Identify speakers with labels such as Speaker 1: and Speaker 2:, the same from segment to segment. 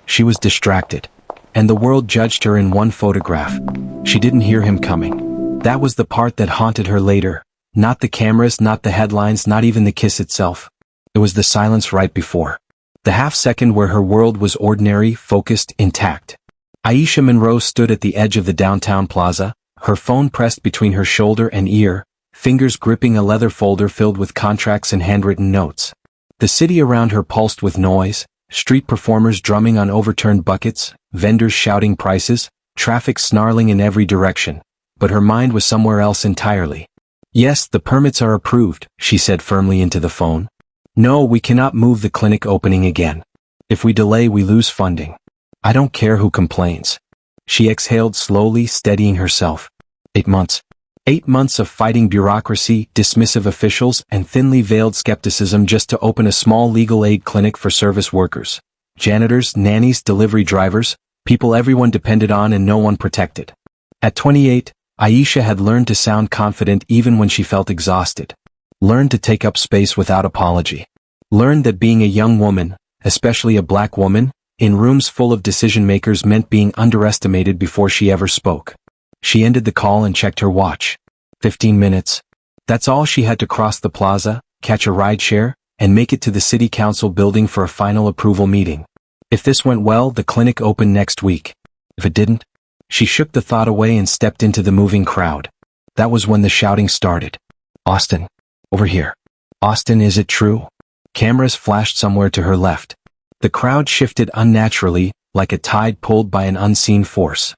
Speaker 1: She was distracted. And the world judged her in one photograph. She didn't hear him coming. That was the part that haunted her later. Not the cameras, not the headlines, not even the kiss itself. It was the silence right before. The half-second where her world was ordinary, focused, intact. Aisha Monroe stood at the edge of the downtown plaza, her phone pressed between her shoulder and ear, fingers gripping a leather folder filled with contracts and handwritten notes. The city around her pulsed with noise, street performers drumming on overturned buckets, vendors shouting prices, traffic snarling in every direction. But her mind was somewhere else entirely. "Yes, the permits are approved," she said firmly into the phone. "No, we cannot move the clinic opening again. If we delay, we lose funding. I don't care who complains." She exhaled slowly, steadying herself. 8 months. 8 months of fighting bureaucracy, dismissive officials, and thinly veiled skepticism just to open a small legal aid clinic for service workers. Janitors, nannies, delivery drivers, people everyone depended on and no one protected. At 28, Aisha had learned to sound confident even when she felt exhausted. Learned to take up space without apology. Learned that being a young woman, especially a black woman, in rooms full of decision-makers meant being underestimated before she ever spoke. She ended the call and checked her watch. 15 minutes. That's all she had to cross the plaza, catch a rideshare, and make it to the city council building for a final approval meeting. If this went well, the clinic opened next week. If it didn't, she shook the thought away and stepped into the moving crowd. That was when the shouting started. "Austin, over here. Austin, is it true?" Cameras flashed somewhere to her left. The crowd shifted unnaturally, like a tide pulled by an unseen force.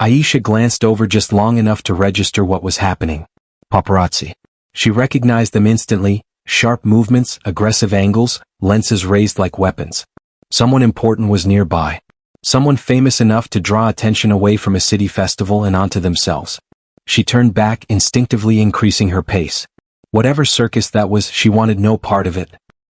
Speaker 1: Aisha glanced over just long enough to register what was happening. Paparazzi. She recognized them instantly, sharp movements, aggressive angles, lenses raised like weapons. Someone important was nearby. Someone famous enough to draw attention away from a city festival and onto themselves. She turned back, instinctively increasing her pace. Whatever circus that was, she wanted no part of it.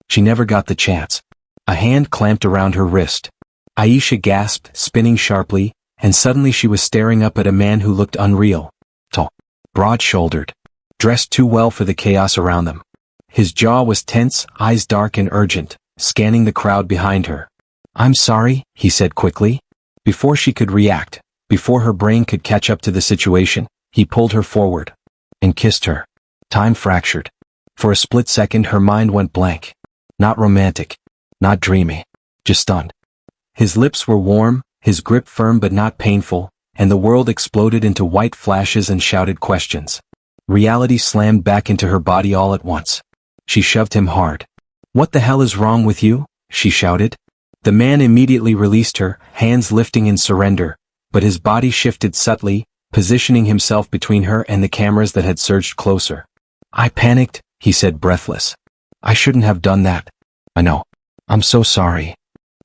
Speaker 1: She never got the chance. A hand clamped around her wrist. Aisha gasped, spinning sharply, and suddenly she was staring up at a man who looked unreal. Tall, broad-shouldered, dressed too well for the chaos around them. His jaw was tense, eyes dark and urgent, scanning the crowd behind her. "I'm sorry," he said quickly. Before she could react, before her brain could catch up to the situation, he pulled her forward and kissed her. Time fractured. For a split second her mind went blank. Not romantic, not dreamy, just stunned. His lips were warm, his grip firm but not painful, and the world exploded into white flashes and shouted questions. Reality slammed back into her body all at once. She shoved him hard. "What the hell is wrong with you?" she shouted. The man immediately released her, hands lifting in surrender, but his body shifted subtly, positioning himself between her and the cameras that had surged closer. "I panicked," he said breathless. "I shouldn't have done that. I know. I'm so sorry."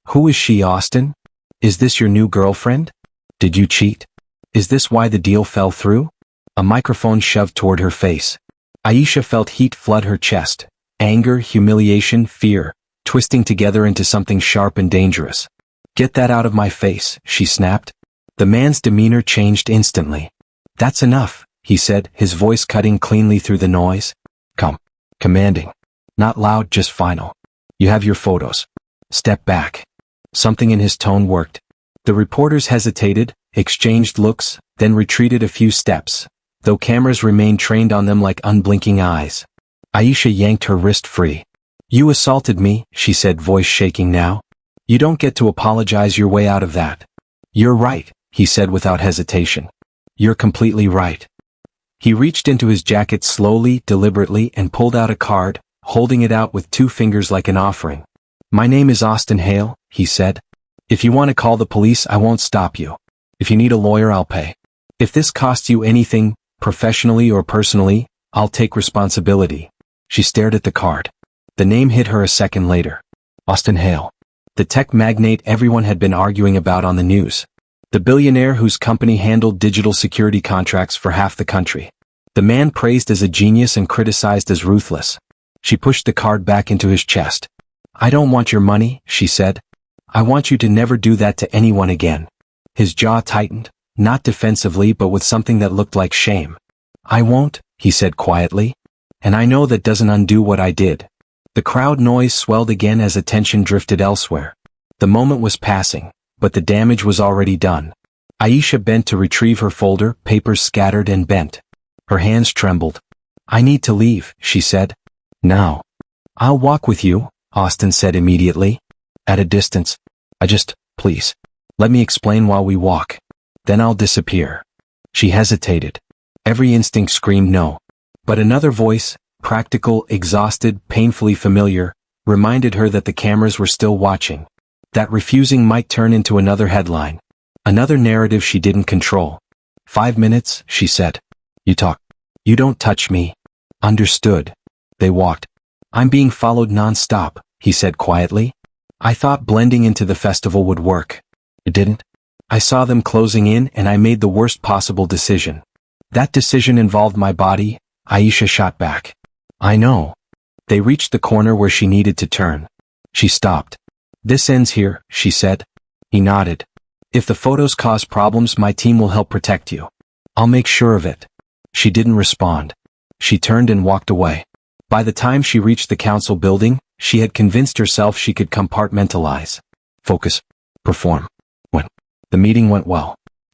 Speaker 1: "Who is she, Austin? Is this your new girlfriend? Did you cheat? Is this why the deal fell through?" A microphone shoved toward her face. Aisha felt heat flood her chest. Anger, humiliation, fear, twisting together into something sharp and dangerous. "Get that out of my face," she snapped. The man's demeanor changed instantly. "That's enough," he said, his voice cutting cleanly through the noise. "Come." Commanding. Not loud, just final. "You have your photos. Step back." Something in his tone worked. The reporters hesitated, exchanged looks, then retreated a few steps, though cameras remained trained on them like unblinking eyes. Aisha yanked her wrist free. "You assaulted me," she said, voice shaking now. "You don't get to apologize your way out of that." "You're right," he said without hesitation. "You're completely right." He reached into his jacket slowly, deliberately, and pulled out a card, holding it out with 2 fingers like an offering. "My name is Austin Hale," he said. "If you want to call the police, I won't stop you. If you need a lawyer, I'll pay. If this costs you anything, professionally or personally, I'll take responsibility." She stared at the card. The name hit her a second later. Austin Hale. The tech magnate everyone had been arguing about on the news. The billionaire whose company handled digital security contracts for half the country. The man praised as a genius and criticized as ruthless. She pushed the card back into his chest. "I don't want your money," she said. "I want you to never do that to anyone again." His jaw tightened, not defensively but with something that looked like shame. "I won't," he said quietly. "And I know that doesn't undo what I did." The crowd noise swelled again as attention drifted elsewhere. The moment was passing, but the damage was already done. Aisha bent to retrieve her folder, papers scattered and bent. Her hands trembled. "I need to leave," she said. "Now." "I'll walk with you," Austin said immediately. At a distance. Please. Let me explain while we walk. Then I'll disappear." She hesitated. Every instinct screamed no. But another voice, practical, exhausted, painfully familiar, reminded her that the cameras were still watching. That refusing might turn into another headline. Another narrative she didn't control. "5 minutes," she said. "You talk. You don't touch me." "Understood." They walked. "I'm being followed non-stop," he said quietly. "I thought blending into the festival would work. It didn't. I saw them closing in and I made the worst possible decision." "That decision involved my body," Aisha shot back. "I know." They reached the corner where she needed to turn. She stopped. "This ends here," she said. He nodded. "If the photos cause problems, my team will help protect you. I'll make sure of it." She didn't respond. She turned and walked away. By the time she reached the council building, she had convinced herself she could compartmentalize. Focus. Perform. When. The meeting went well.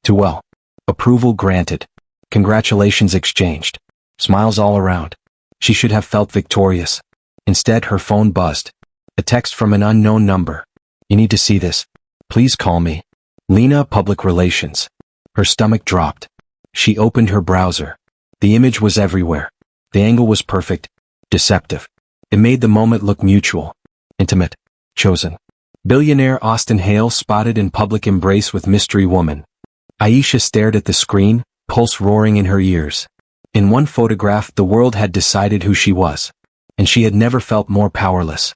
Speaker 1: Too well. Approval granted. Congratulations exchanged. Smiles all around. She should have felt victorious. Instead, her phone buzzed. A text from an unknown number. "You need to see this. Please call me. Lena, Public Relations." Her stomach dropped. She opened her browser. The image was everywhere. The angle was perfect. Deceptive. It made the moment look mutual. Intimate. Chosen. Billionaire Austin Hale spotted in public embrace with mystery woman. Aisha stared at the screen, pulse roaring in her ears. In one photograph, the world had decided who she was. And she had never felt more powerless.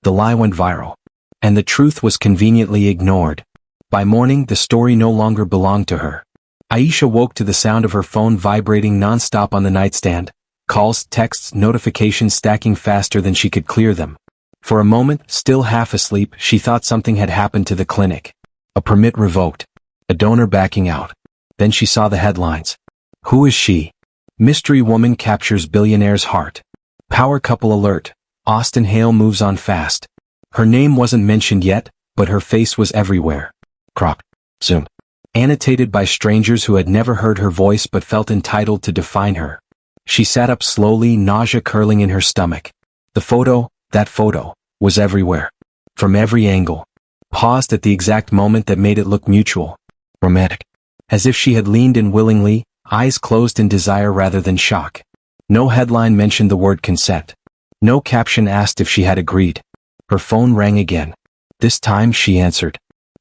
Speaker 1: The lie went viral. And the truth was conveniently ignored. By morning, the story no longer belonged to her. Aisha woke to the sound of her phone vibrating non-stop on the nightstand. Calls, texts, notifications stacking faster than she could clear them. For a moment, still half asleep, she thought something had happened to the clinic. A permit revoked. A donor backing out. Then she saw the headlines. Who is she? Mystery woman captures billionaire's heart. Power couple alert. Austin Hale moves on fast. Her name wasn't mentioned yet, but her face was everywhere. Cropped. Zoomed. Annotated by strangers who had never heard her voice but felt entitled to define her. She sat up slowly, nausea curling in her stomach. The photo, that photo, was everywhere. From every angle. Paused at the exact moment that made it look mutual. Romantic. As if she had leaned in willingly, eyes closed in desire rather than shock. No headline mentioned the word consent. No caption asked if she had agreed. Her phone rang again. This time she answered.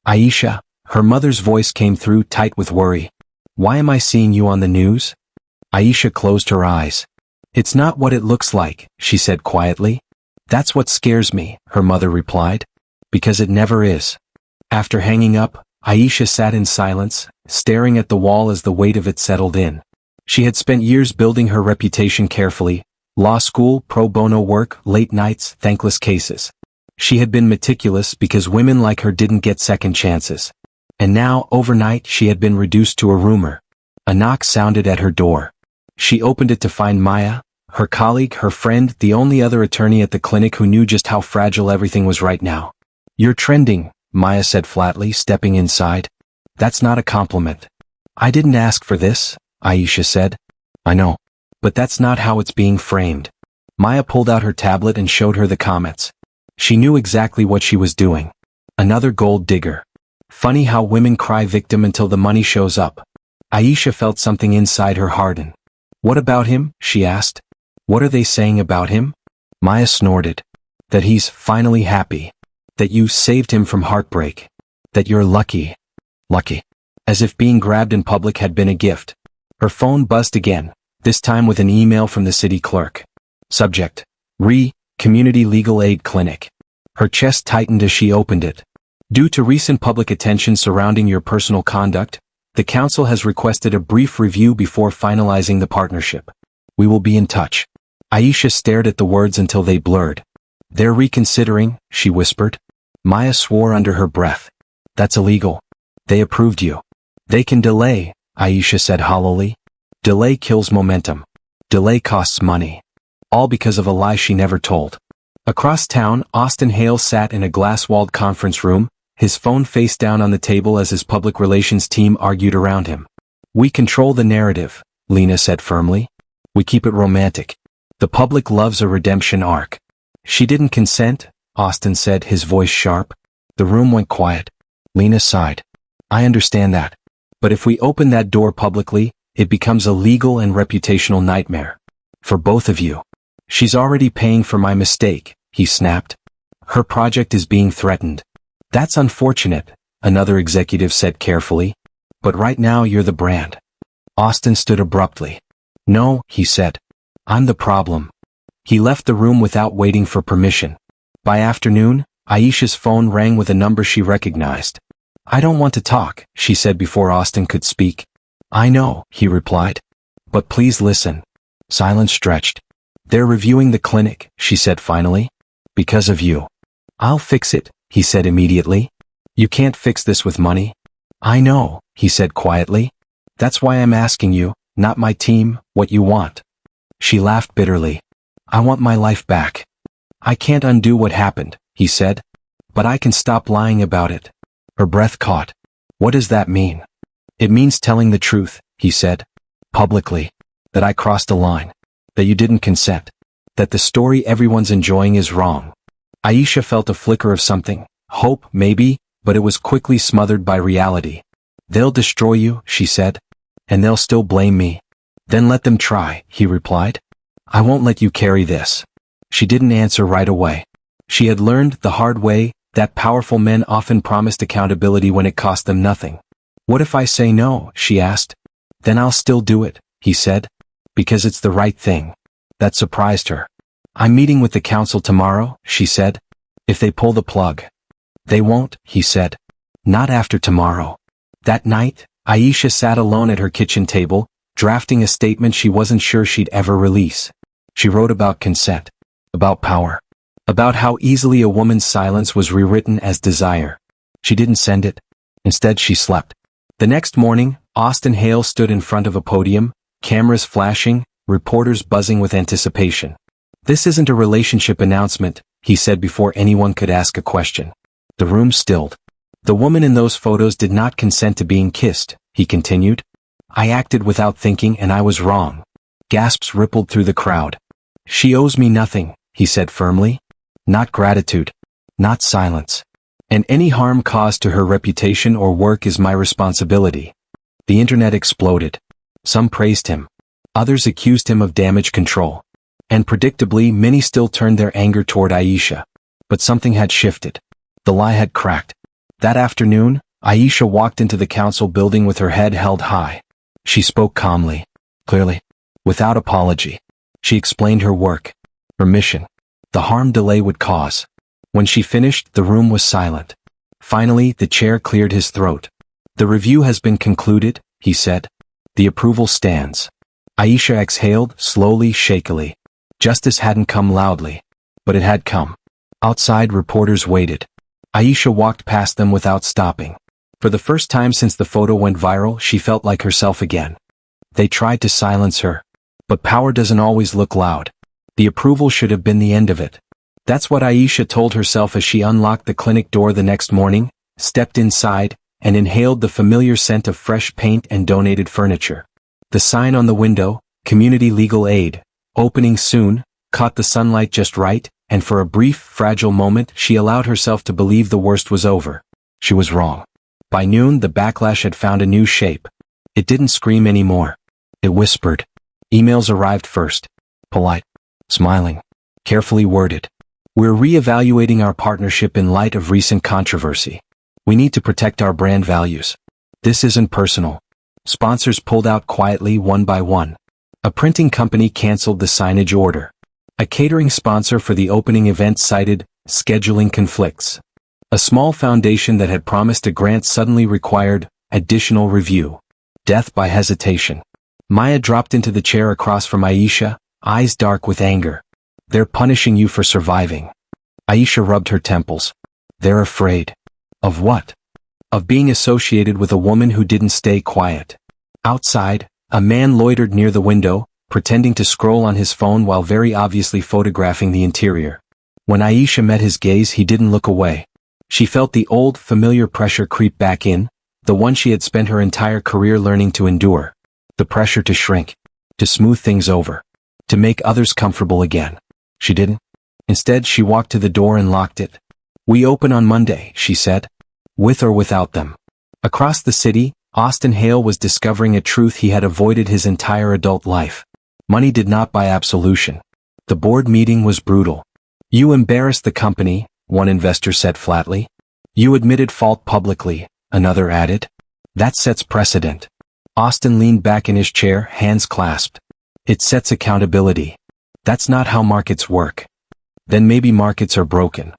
Speaker 1: Aisha, her mother's voice came through tight with worry. Why am I seeing you on the news? Aisha closed her eyes. It's not what it looks like, she said quietly. That's what scares me, her mother replied. Because it never is. After hanging up, Aisha sat in silence, staring at the wall as the weight of it settled in. She had spent years building her reputation carefully. Law school, pro bono work, late nights, thankless cases. She had been meticulous because women like her didn't get second chances. And now, overnight, she had been reduced to a rumor. A knock sounded at her door. She opened it to find Maya, her colleague, her friend, the only other attorney at the clinic who knew just how fragile everything was right now. You're trending, Maya said flatly, stepping inside. That's not a compliment. I didn't ask for this, Aisha said. I know. But that's not how it's being framed. Maya pulled out her tablet and showed her the comments. She knew exactly what she was doing. Another gold digger. Funny how women cry victim until the money shows up. Aisha felt something inside her harden. What about him? She asked. What are they saying about him? Maya snorted. That he's finally happy. That you saved him from heartbreak. That you're lucky. Lucky. As if being grabbed in public had been a gift. Her phone buzzed again, this time with an email from the city clerk. Subject. Community Legal Aid Clinic. Her chest tightened as she opened it. Due to recent public attention surrounding your personal conduct, the council has requested a brief review before finalizing the partnership. We will be in touch. Aisha stared at the words until they blurred. They're reconsidering, she whispered. Maya swore under her breath. That's illegal. They approved you. They can delay, Aisha said hollowly. Delay kills momentum. Delay costs money. All because of a lie she never told. Across town, Austin Hale sat in a glass-walled conference room, his phone face down on the table as his public relations team argued around him. "We control the narrative," Lena said firmly. "We keep it romantic. The public loves a redemption arc." "She didn't consent," Austin said, his voice sharp. The room went quiet. Lena sighed. "I understand that. But if we open that door publicly, it becomes a legal and reputational nightmare. For both of you. She's already paying for my mistake," he snapped. "Her project is being threatened." "That's unfortunate," another executive said carefully. "But right now you're the brand." Austin stood abruptly. "No," he said. "I'm the problem." He left the room without waiting for permission. By afternoon, Aisha's phone rang with a number she recognized. "I don't want to talk," she said before Austin could speak. "I know," he replied. "But please listen." Silence stretched. "They're reviewing the clinic," she said finally. "Because of you." "I'll fix it," he said immediately. "You can't fix this with money." "I know," he said quietly. "That's why I'm asking you, not my team, what you want." She laughed bitterly. "I want my life back." "I can't undo what happened," he said. "But I can stop lying about it." Her breath caught. "What does that mean?" "It means telling the truth," he said. "Publicly. That I crossed a line. That you didn't consent. That the story everyone's enjoying is wrong." Aisha felt a flicker of something, hope maybe, but it was quickly smothered by reality. "They'll destroy you," she said. "And they'll still blame me." "Then let them try," he replied. "I won't let you carry this." She didn't answer right away. She had learned the hard way that powerful men often promised accountability when it cost them nothing. "What if I say no?" she asked. "Then I'll still do it," he said. "Because it's the right thing." That surprised her. "I'm meeting with the council tomorrow," she said. "If they pull the plug." "They won't," he said. "Not after tomorrow." That night, Aisha sat alone at her kitchen table, drafting a statement she wasn't sure she'd ever release. She wrote about consent. About power. About how easily a woman's silence was rewritten as desire. She didn't send it. Instead she slept. The next morning, Austin Hale stood in front of a podium, cameras flashing, reporters buzzing with anticipation. "This isn't a relationship announcement," he said before anyone could ask a question. The room stilled. "The woman in those photos did not consent to being kissed," he continued. "I acted without thinking and I was wrong." Gasps rippled through the crowd. "She owes me nothing," he said firmly. "Not gratitude. Not silence. And any harm caused to her reputation or work is my responsibility." The internet exploded. Some praised him. Others accused him of damage control. And predictably, many still turned their anger toward Aisha. But something had shifted. The lie had cracked. That afternoon, Aisha walked into the council building with her head held high. She spoke calmly, clearly, without apology. She explained her work, her mission, the harm delay would cause. When she finished, the room was silent. Finally, the chair cleared his throat. "The review has been concluded," he said. "The approval stands." Aisha exhaled, slowly, shakily. Justice hadn't come loudly. But it had come. Outside, reporters waited. Aisha walked past them without stopping. For the first time since the photo went viral, she felt like herself again. They tried to silence her. But power doesn't always look loud. The approval should have been the end of it. That's what Aisha told herself as she unlocked the clinic door the next morning, stepped inside, and inhaled the familiar scent of fresh paint and donated furniture. The sign on the window, "Community Legal Aid, opening soon," caught the sunlight just right, and for a brief, fragile moment she allowed herself to believe the worst was over. She was wrong. By noon the backlash had found a new shape. It didn't scream anymore. It whispered. Emails arrived first. Polite. Smiling. Carefully worded. "We're re-evaluating our partnership in light of recent controversy. We need to protect our brand values. This isn't personal." Sponsors pulled out quietly one by one. A printing company canceled the signage order. A catering sponsor for the opening event cited scheduling conflicts. A small foundation that had promised a grant suddenly required additional review. Death by hesitation. Maya dropped into the chair across from Aisha, eyes dark with anger. "They're punishing you for surviving." Aisha rubbed her temples. "They're afraid." Of what? Of being associated with a woman who didn't stay quiet. Outside, a man loitered near the window, pretending to scroll on his phone while very obviously photographing the interior. When Aisha met his gaze, he didn't look away. She felt the old, familiar pressure creep back in, the one she had spent her entire career learning to endure. The pressure to shrink, to smooth things over, to make others comfortable again. She didn't. Instead, she walked to the door and locked it. "We open on Monday," she said. With or without them. Across the city, Austin Hale was discovering a truth he had avoided his entire adult life. Money did not buy absolution. The board meeting was brutal. "You embarrassed the company," one investor said flatly. "You admitted fault publicly," another added. "That sets precedent." Austin leaned back in his chair, hands clasped. "It sets accountability. That's not how markets work." "Then maybe markets are broken."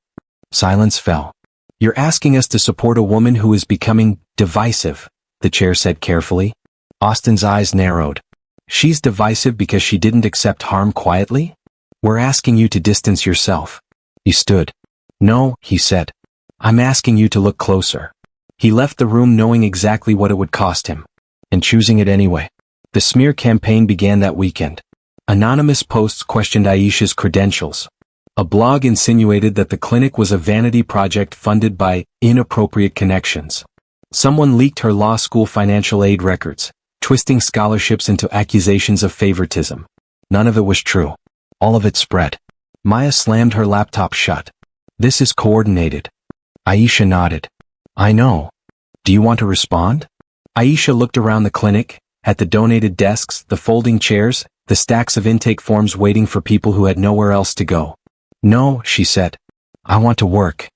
Speaker 1: Silence fell. "You're asking us to support a woman who is becoming divisive," the chair said carefully. Austin's eyes narrowed. "She's divisive because she didn't accept harm quietly? We're asking you to distance yourself." He stood. "No," he said. "I'm asking you to look closer." He left the room knowing exactly what it would cost him. And choosing it anyway. The smear campaign began that weekend. Anonymous posts questioned Aisha's credentials. A blog insinuated that the clinic was a vanity project funded by inappropriate connections. Someone leaked her law school financial aid records, twisting scholarships into accusations of favoritism. None of it was true. All of it spread. Maya slammed her laptop shut. "This is coordinated." Aisha nodded. "I know. Do you want to respond?" Aisha looked around the clinic, at the donated desks, the folding chairs, the stacks of intake forms waiting for people who had nowhere else to go. "No," she said. "I want to work."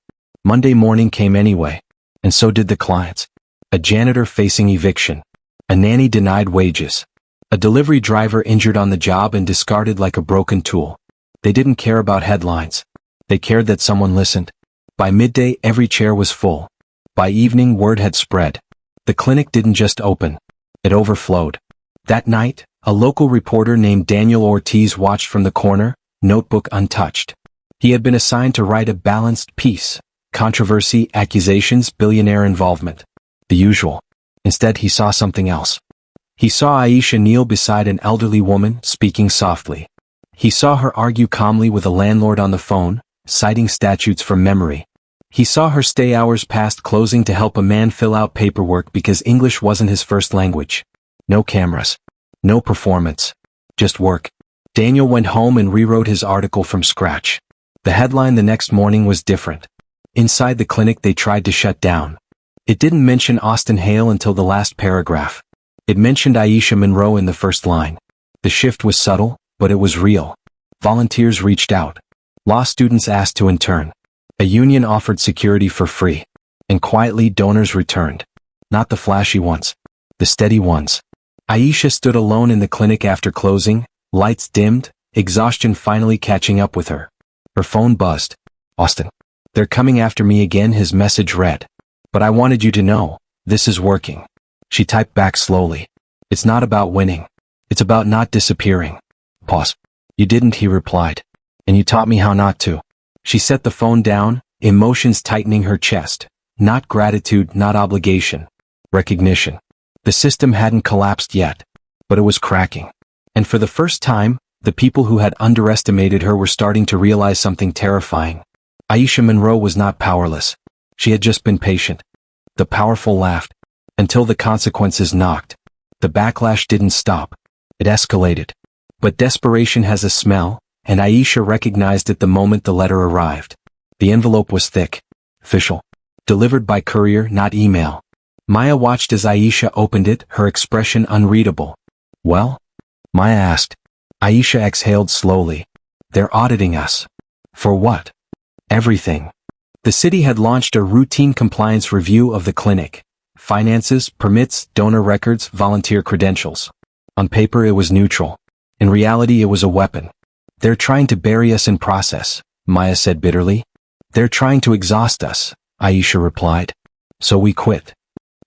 Speaker 1: Monday morning came anyway. And so did the clients. A janitor facing eviction. A nanny denied wages. A delivery driver injured on the job and discarded like a broken tool. They didn't care about headlines. They cared that someone listened. By midday, every chair was full. By evening, word had spread. The clinic didn't just open. It overflowed. That night, a local reporter named Daniel Ortiz watched from the corner, notebook untouched. He had been assigned to write a balanced piece. Controversy, accusations, billionaire involvement. The usual. Instead, he saw something else. He saw Aisha kneel beside an elderly woman, speaking softly. He saw her argue calmly with a landlord on the phone, citing statutes from memory. He saw her stay hours past closing to help a man fill out paperwork because English wasn't his first language. No cameras. No performance. Just work. Daniel went home and rewrote his article from scratch. The headline the next morning was different. Inside the clinic they tried to shut down. It didn't mention Austin Hale until the last paragraph. It mentioned Aisha Monroe in the first line. The shift was subtle, but it was real. Volunteers reached out. Law students asked to intern. A union offered security for free. And quietly donors returned. Not the flashy ones. The steady ones. Aisha stood alone in the clinic after closing, lights dimmed, exhaustion finally catching up with her. Her phone buzzed. "Austin. They're coming after me again," his message read. "But I wanted you to know, this is working." She typed back slowly. "It's not about winning. It's about not disappearing." Pause. "You didn't," he replied. "And you taught me how not to." She set the phone down, emotions tightening her chest. Not gratitude, not obligation. Recognition. The system hadn't collapsed yet. But it was cracking. And for the first time, the people who had underestimated her were starting to realize something terrifying. Aisha Monroe was not powerless. She had just been patient. The powerful laughed. Until the consequences knocked. The backlash didn't stop. It escalated. But desperation has a smell, and Aisha recognized it the moment the letter arrived. The envelope was thick. Official. Delivered by courier, not email. Maya watched as Aisha opened it, her expression unreadable. "Well?" Maya asked. Aisha exhaled slowly. "They're auditing us." "For what?" "Everything." The city had launched a routine compliance review of the clinic. Finances, permits, donor records, volunteer credentials. On paper it was neutral. In reality it was a weapon. "They're trying to bury us in process," Maya said bitterly. "They're trying to exhaust us," Aisha replied. "So we quit."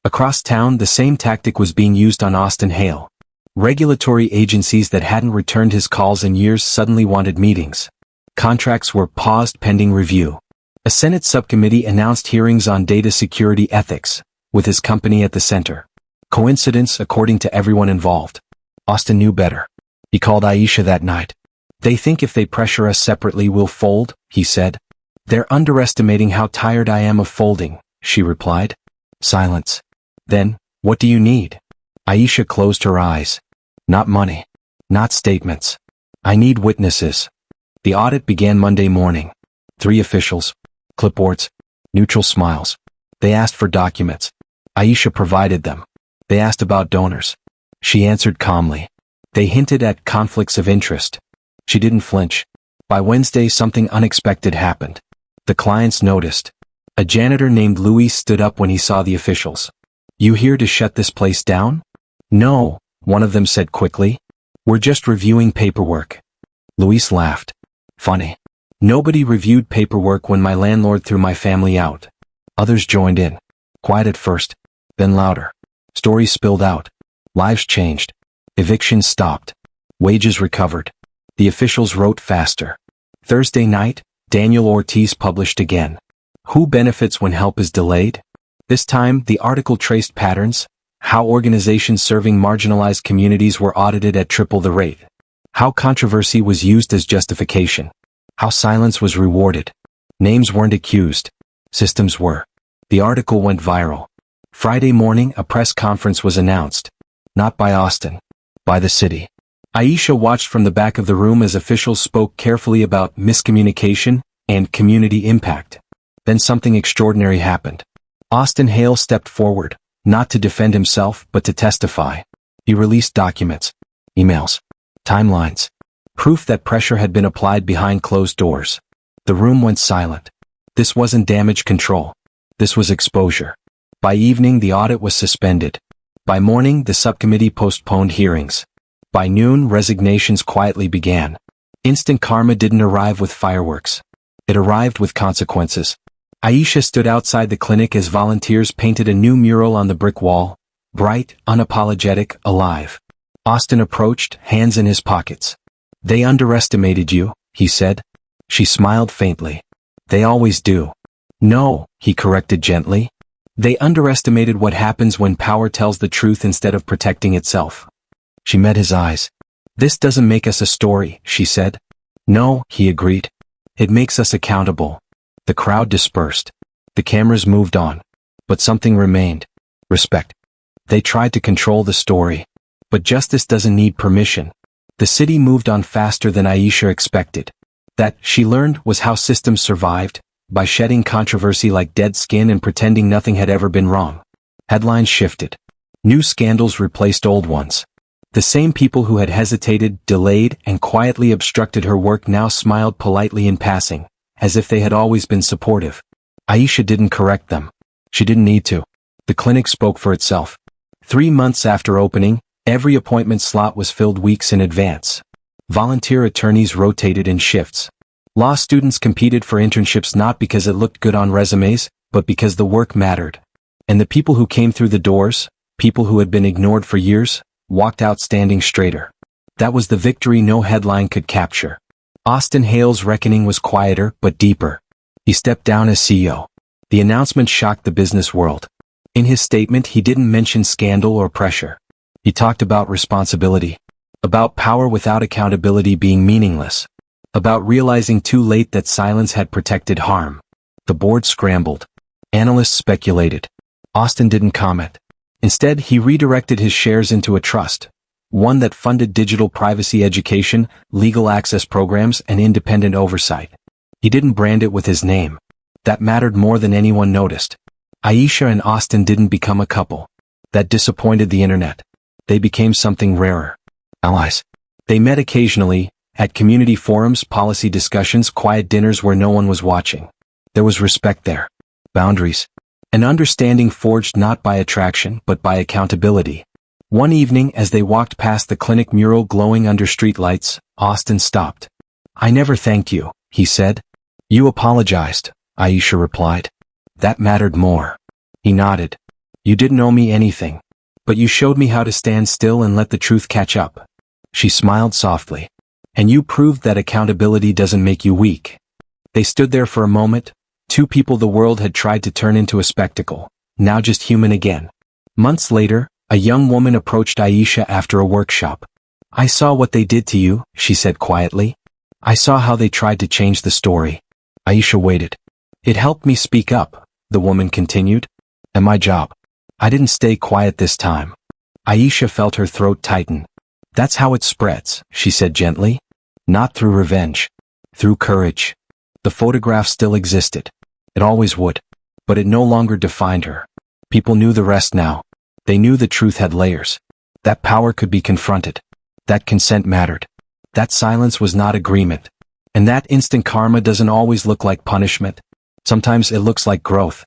Speaker 1: Across town the same tactic was being used on Austin Hale. Regulatory agencies that hadn't returned his calls in years suddenly wanted meetings. Contracts were paused pending review. A Senate subcommittee announced hearings on data security ethics, with his company at the center. Coincidence, according to everyone involved. Austin knew better. He called Aisha that night. "They think if they pressure us separately we'll fold," he said. "They're underestimating how tired I am of folding," she replied. Silence. "Then, what do you need?" Aisha closed her eyes. "Not money. Not statements. I need witnesses." The audit began Monday morning. 3 officials. Clipboards. Neutral smiles. They asked for documents. Aisha provided them. They asked about donors. She answered calmly. They hinted at conflicts of interest. She didn't flinch. By Wednesday, something unexpected happened. The clients noticed. A janitor named Luis stood up when he saw the officials. "You here to shut this place down?" "No," one of them said quickly. "We're just reviewing paperwork." Luis laughed. "Funny. Nobody reviewed paperwork when my landlord threw my family out." Others joined in. Quiet at first, then louder. Stories spilled out. Lives changed. Evictions stopped. Wages recovered. The officials wrote faster. Thursday night, Daniel Ortiz published again. Who benefits when help is delayed? This time, the article traced patterns, how organizations serving marginalized communities were audited at triple the rate, how controversy was used as justification, how silence was rewarded. Names weren't accused. Systems were. The article went viral. Friday morning, a press conference was announced. Not by Austin. By the city. Aisha watched from the back of the room as officials spoke carefully about miscommunication and community impact. Then something extraordinary happened. Austin Hale stepped forward, not to defend himself but to testify. He released documents, emails, timelines, proof that pressure had been applied behind closed doors. The room went silent. This wasn't damage control. This was exposure. By evening, the audit was suspended. By morning, the subcommittee postponed hearings. By noon, resignations quietly began. Instant karma didn't arrive with fireworks. It arrived with consequences. Aisha stood outside the clinic as volunteers painted a new mural on the brick wall, bright, unapologetic, alive. Austin approached, hands in his pockets. "They underestimated you," he said. She smiled faintly. "They always do." "No," he corrected gently. "They underestimated what happens when power tells the truth instead of protecting itself." She met his eyes. "This doesn't make us a story," she said. "No," he agreed. "It makes us accountable." The crowd dispersed. The cameras moved on. But something remained. Respect. They tried to control the story. But justice doesn't need permission. The city moved on faster than Aisha expected. That, she learned, was how systems survived, by shedding controversy like dead skin and pretending nothing had ever been wrong. Headlines shifted. New scandals replaced old ones. The same people who had hesitated, delayed, and quietly obstructed her work now smiled politely in passing, as if they had always been supportive. Aisha didn't correct them. She didn't need to. The clinic spoke for itself. 3 months after opening, every appointment slot was filled weeks in advance. Volunteer attorneys rotated in shifts. Law students competed for internships not because it looked good on resumes, but because the work mattered. And the people who came through the doors, people who had been ignored for years, walked out standing straighter. That was the victory no headline could capture. Austin Hale's reckoning was quieter but deeper. He stepped down as CEO. The announcement shocked the business world. In his statement, he didn't mention scandal or pressure. He talked about responsibility. About power without accountability being meaningless. About realizing too late that silence had protected harm. The board scrambled. Analysts speculated. Austin didn't comment. Instead, he redirected his shares into a trust. One that funded digital privacy education, legal access programs, and independent oversight. He didn't brand it with his name. That mattered more than anyone noticed. Aisha and Austin didn't become a couple. That disappointed the internet. They became something rarer. Allies. They met occasionally, at community forums, policy discussions, quiet dinners where no one was watching. There was respect there. Boundaries. An understanding forged not by attraction but by accountability. One evening, as they walked past the clinic mural glowing under streetlights, Austin stopped. "I never thanked you," he said. "You apologized," Aisha replied. "That mattered more." He nodded. "You didn't owe me anything. But you showed me how to stand still and let the truth catch up." She smiled softly. "And you proved that accountability doesn't make you weak." They stood there for a moment, two people the world had tried to turn into a spectacle, now just human again. Months later, a young woman approached Aisha after a workshop. "I saw what they did to you," she said quietly. "I saw how they tried to change the story. Aisha waited. It helped me speak up, the woman continued. And my job. I didn't stay quiet this time. Aisha felt her throat tighten. That's how it spreads, she said gently. Not through revenge. Through courage. The photograph still existed. It always would. But it no longer defined her. People knew the rest now. They knew the truth had layers. That power could be confronted. That consent mattered. That silence was not agreement. And that instant karma doesn't always look like punishment. Sometimes it looks like growth.